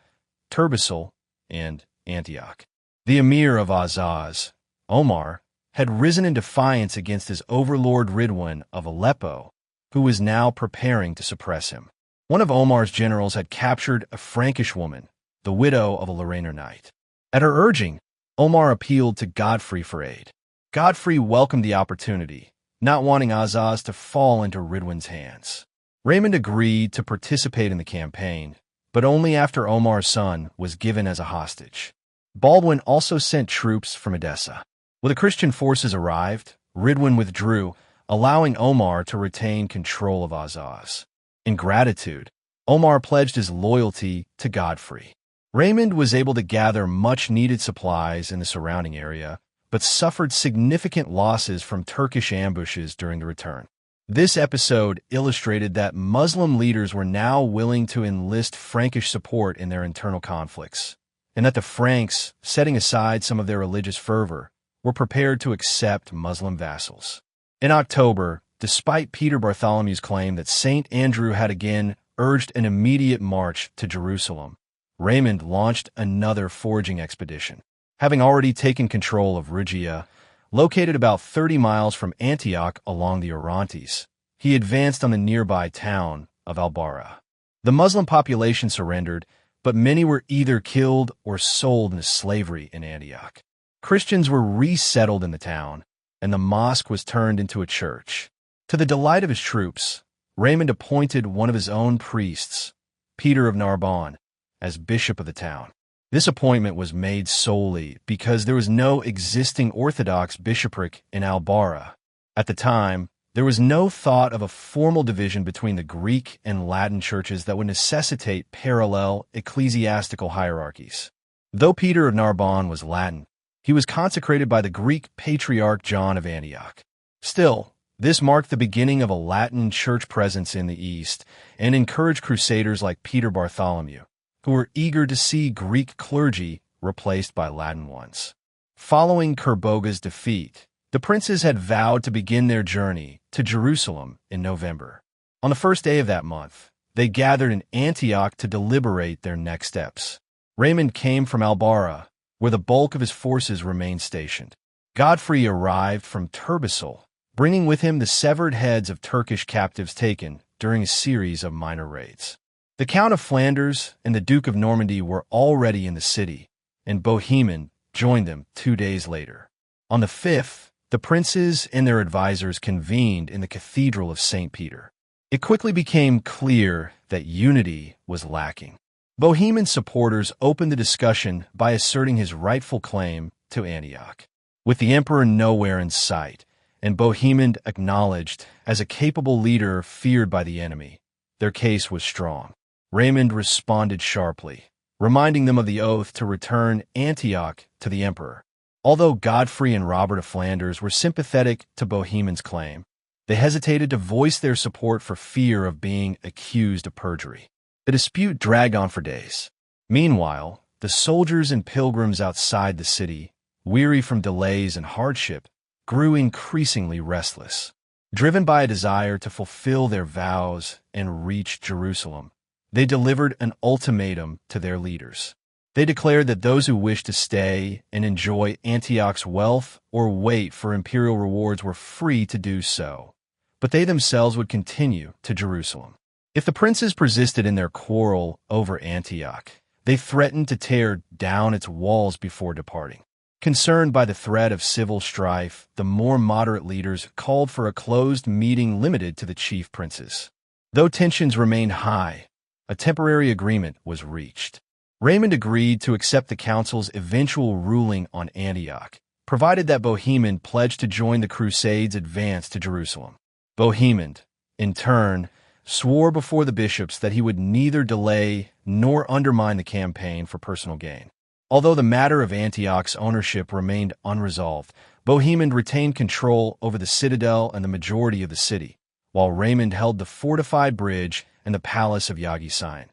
Turbisel, and Antioch. The emir of Azaz, Omar, had risen in defiance against his overlord Ridwan of Aleppo, who was now preparing to suppress him. One of Omar's generals had captured a Frankish woman, the widow of a Lorrainer knight. At her urging, Omar appealed to Godfrey for aid. Godfrey welcomed the opportunity, not wanting Azaz to fall into Ridwan's hands. Raymond agreed to participate in the campaign, but only after Omar's son was given as a hostage. Baldwin also sent troops from Edessa. When the Christian forces arrived, Ridwan withdrew, allowing Omar to retain control of Azaz. In gratitude, Omar pledged his loyalty to Godfrey. Raymond was able to gather much-needed supplies in the surrounding area, but suffered significant losses from Turkish ambushes during the return. This episode illustrated that Muslim leaders were now willing to enlist Frankish support in their internal conflicts, and that the Franks, setting aside some of their religious fervor, were prepared to accept Muslim vassals. In October, despite Peter Bartholomew's claim that St. Andrew had again urged an immediate march to Jerusalem, Raymond launched another foraging expedition. Having already taken control of Rhegia, Located about 30 miles from Antioch along the Orontes, he advanced on the nearby town of Albara. The Muslim population surrendered, but many were either killed or sold into slavery in Antioch. Christians were resettled in the town, and the mosque was turned into a church. To the delight of his troops, Raymond appointed one of his own priests, Peter of Narbonne, as bishop of the town. This appointment was made solely because there was no existing Orthodox bishopric in Albara. At the time, there was no thought of a formal division between the Greek and Latin churches that would necessitate parallel ecclesiastical hierarchies. Though Peter of Narbonne was Latin, he was consecrated by the Greek Patriarch John of Antioch. Still, this marked the beginning of a Latin church presence in the East and encouraged crusaders like Peter Bartholomew, who were eager to see Greek clergy replaced by Latin ones. Following Kerboga's defeat, the princes had vowed to begin their journey to Jerusalem in November. On the first day of that month, they gathered in Antioch to deliberate their next steps. Raymond came from Albara, where the bulk of his forces remained stationed. Godfrey arrived from Turbessel, bringing with him the severed heads of Turkish captives taken during a series of minor raids. The Count of Flanders and the Duke of Normandy were already in the city, and Bohemond joined them 2 days later. On the 5th, the princes and their advisors convened in the Cathedral of St. Peter. It quickly became clear that unity was lacking. Bohemond's supporters opened the discussion by asserting his rightful claim to Antioch. With the emperor nowhere in sight, and Bohemond acknowledged as a capable leader feared by the enemy, their case was strong. Raymond responded sharply, reminding them of the oath to return Antioch to the emperor. Although Godfrey and Robert of Flanders were sympathetic to Bohemond's claim, they hesitated to voice their support for fear of being accused of perjury. The dispute dragged on for days. Meanwhile, the soldiers and pilgrims outside the city, weary from delays and hardship, grew increasingly restless. Driven by a desire to fulfill their vows and reach Jerusalem, they delivered an ultimatum to their leaders. They declared that those who wished to stay and enjoy Antioch's wealth or wait for imperial rewards were free to do so, but they themselves would continue to Jerusalem. If the princes persisted in their quarrel over Antioch, they threatened to tear down its walls before departing. Concerned by the threat of civil strife, the more moderate leaders called for a closed meeting limited to the chief princes. Though tensions remained high, a temporary agreement was reached. Raymond agreed to accept the council's eventual ruling on Antioch, provided that Bohemond pledged to join the Crusades' advance to Jerusalem. Bohemond, in turn, swore before the bishops that he would neither delay nor undermine the campaign for personal gain. Although the matter of Antioch's ownership remained unresolved, Bohemond retained control over the citadel and the majority of the city, while Raymond held the fortified bridge and the palace of Yagi-Sign,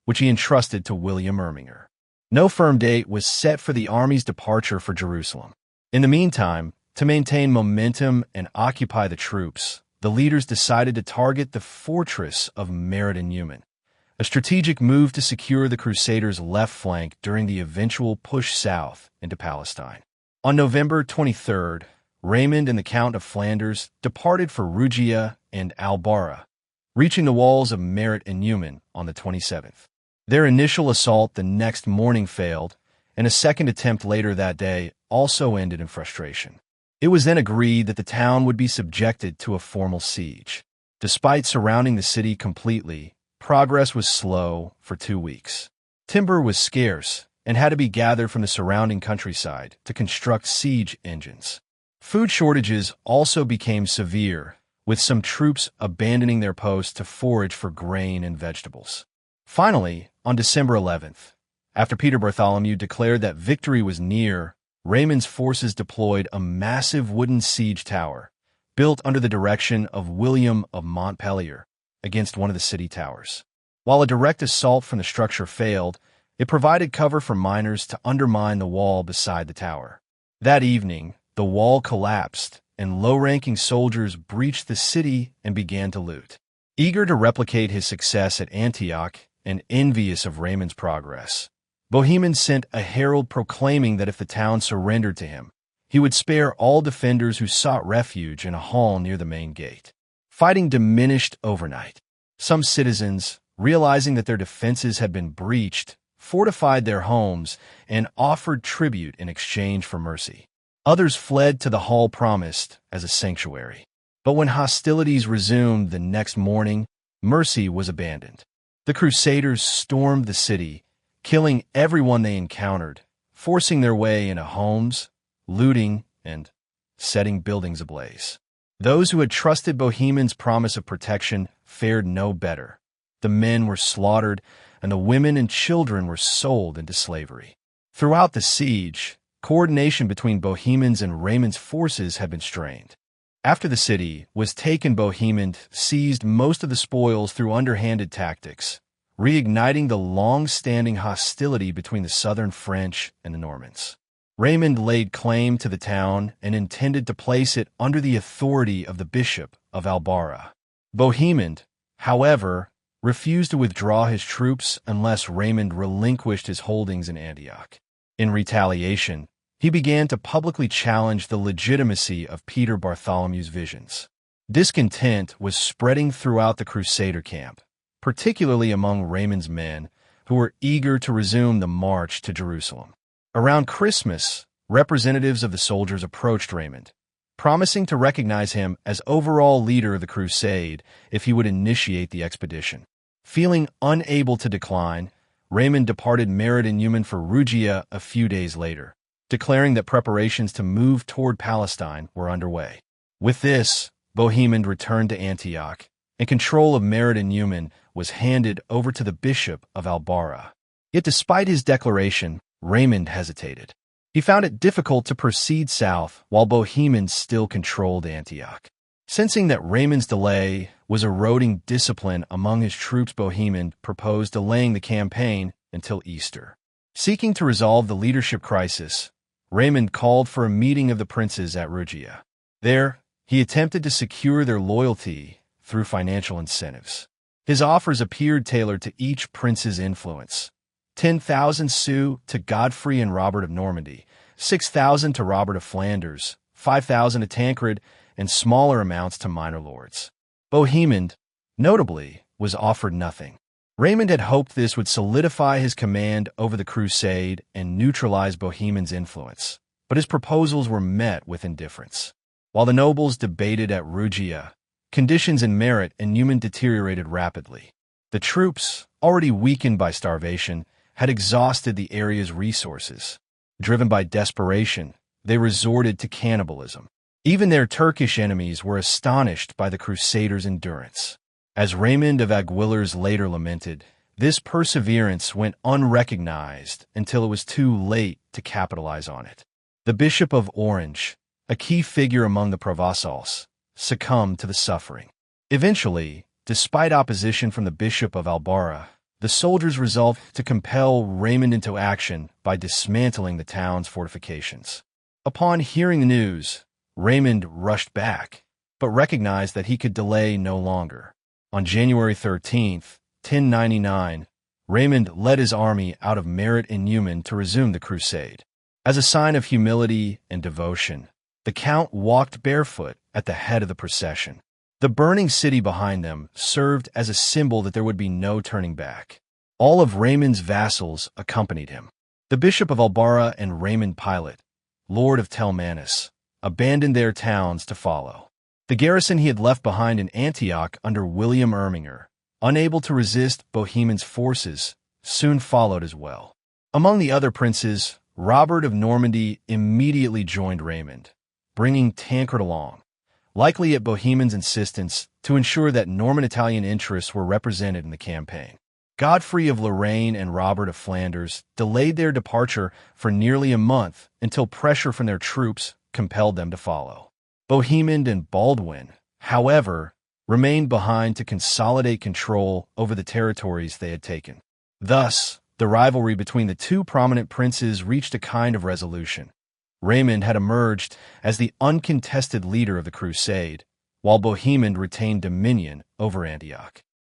which he entrusted to William Erminger. No firm date was set for the army's departure for Jerusalem. In the meantime, to maintain momentum and occupy the troops, the leaders decided to target the fortress of Merida-Newman, a strategic move to secure the Crusaders' left flank during the eventual push south into Palestine. On November 23rd, Raymond and the Count of Flanders departed for Rugia and Albara, reaching the walls of Merida-Newman on the 27th. Their initial assault the next morning failed, and a second attempt later that day also ended in frustration. It was then agreed that the town would be subjected to a formal siege. Despite surrounding the city completely, progress was slow for 2 weeks. Timber was scarce and had to be gathered from the surrounding countryside to construct siege engines. Food shortages also became severe, with some troops abandoning their posts to forage for grain and vegetables. Finally, on December 11th, after Peter Bartholomew declared that victory was near, Raymond's forces deployed a massive wooden siege tower, built under the direction of William of Montpellier, against one of the city towers. While a direct assault from the structure failed, it provided cover for miners to undermine the wall beside the tower. That evening, the wall collapsed, and low-ranking soldiers breached the city and began to loot. Eager to replicate his success at Antioch and envious of Raymond's progress, Bohemond sent a herald proclaiming that if the town surrendered to him, he would spare all defenders who sought refuge in a hall near the main gate. Fighting diminished overnight. Some citizens, realizing that their defenses had been breached, fortified their homes and offered tribute in exchange for mercy. Others fled to the hall promised as a sanctuary. But when hostilities resumed the next morning, mercy was abandoned. The Crusaders stormed the city, killing everyone they encountered, forcing their way into homes, looting, and setting buildings ablaze. Those who had trusted Bohemond's promise of protection fared no better. The men were slaughtered, and the women and children were sold into slavery. Throughout the siege, coordination between Bohemond's and Raymond's forces had been strained. After the city was taken, Bohemond seized most of the spoils through underhanded tactics, reigniting the long-standing hostility between the southern French and the Normans. Raymond laid claim to the town and intended to place it under the authority of the Bishop of Albarra. Bohemond, however, refused to withdraw his troops unless Raymond relinquished his holdings in Antioch. In retaliation, he began to publicly challenge the legitimacy of Peter Bartholomew's visions. Discontent was spreading throughout the Crusader camp, particularly among Raymond's men, who were eager to resume the march to Jerusalem. Around Christmas, representatives of the soldiers approached Raymond, promising to recognize him as overall leader of the crusade if he would initiate the expedition. Feeling unable to decline, Raymond departed Merit and Eumen for Rugia a few days later, declaring that preparations to move toward Palestine were underway. With this, Bohemond returned to Antioch, and control of Merit and Eumen was handed over to the Bishop of Albarra. Yet despite his declaration, Raymond hesitated. He found it difficult to proceed south while Bohemond still controlled Antioch. Sensing that Raymond's delay was eroding discipline among his troops, Bohemond proposed delaying the campaign until Easter. Seeking to resolve the leadership crisis, Raymond called for a meeting of the princes at Rugia. There, he attempted to secure their loyalty through financial incentives. His offers appeared tailored to each prince's influence. 10,000 sous to Godfrey and Robert of Normandy, 6,000 to Robert of Flanders, 5,000 to Tancred, and smaller amounts to minor lords. Bohemond, notably, was offered nothing. Raymond had hoped this would solidify his command over the crusade and neutralize Bohemond's influence, but his proposals were met with indifference. While the nobles debated at Rugia, conditions in Merit and Eumen deteriorated rapidly. The troops, already weakened by starvation, had exhausted the area's resources. Driven by desperation, they resorted to cannibalism. Even their Turkish enemies were astonished by the Crusaders' endurance. As Raymond of Aguilars later lamented, this perseverance went unrecognized until it was too late to capitalize on it. The Bishop of Orange, a key figure among the Provençals, succumbed to the suffering. Eventually, despite opposition from the Bishop of Albarra, the soldiers resolved to compel Raymond into action by dismantling the town's fortifications. Upon hearing the news, Raymond rushed back, but recognized that he could delay no longer. On January 13th, 1099, Raymond led his army out of Merit and Eumen to resume the crusade. As a sign of humility and devotion, the Count walked barefoot at the head of the procession. The burning city behind them served as a symbol that there would be no turning back. All of Raymond's vassals accompanied him. The Bishop of Albarra and Raymond Pilate, Lord of Telmanus, abandoned their towns to follow. The garrison he had left behind in Antioch under William Erminger, unable to resist Bohemond's forces, soon followed as well. Among the other princes, Robert of Normandy immediately joined Raymond, bringing Tancred along, likely at Bohemond's insistence to ensure that Norman Italian interests were represented in the campaign. Godfrey of Lorraine and Robert of Flanders delayed their departure for nearly a month until pressure from their troops compelled them to follow. Bohemond and Baldwin, however, remained behind to consolidate control over the territories they had taken. Thus, the rivalry between the two prominent princes reached a kind of resolution. Raymond had emerged as the uncontested leader of the crusade, while Bohemond retained dominion over Antioch.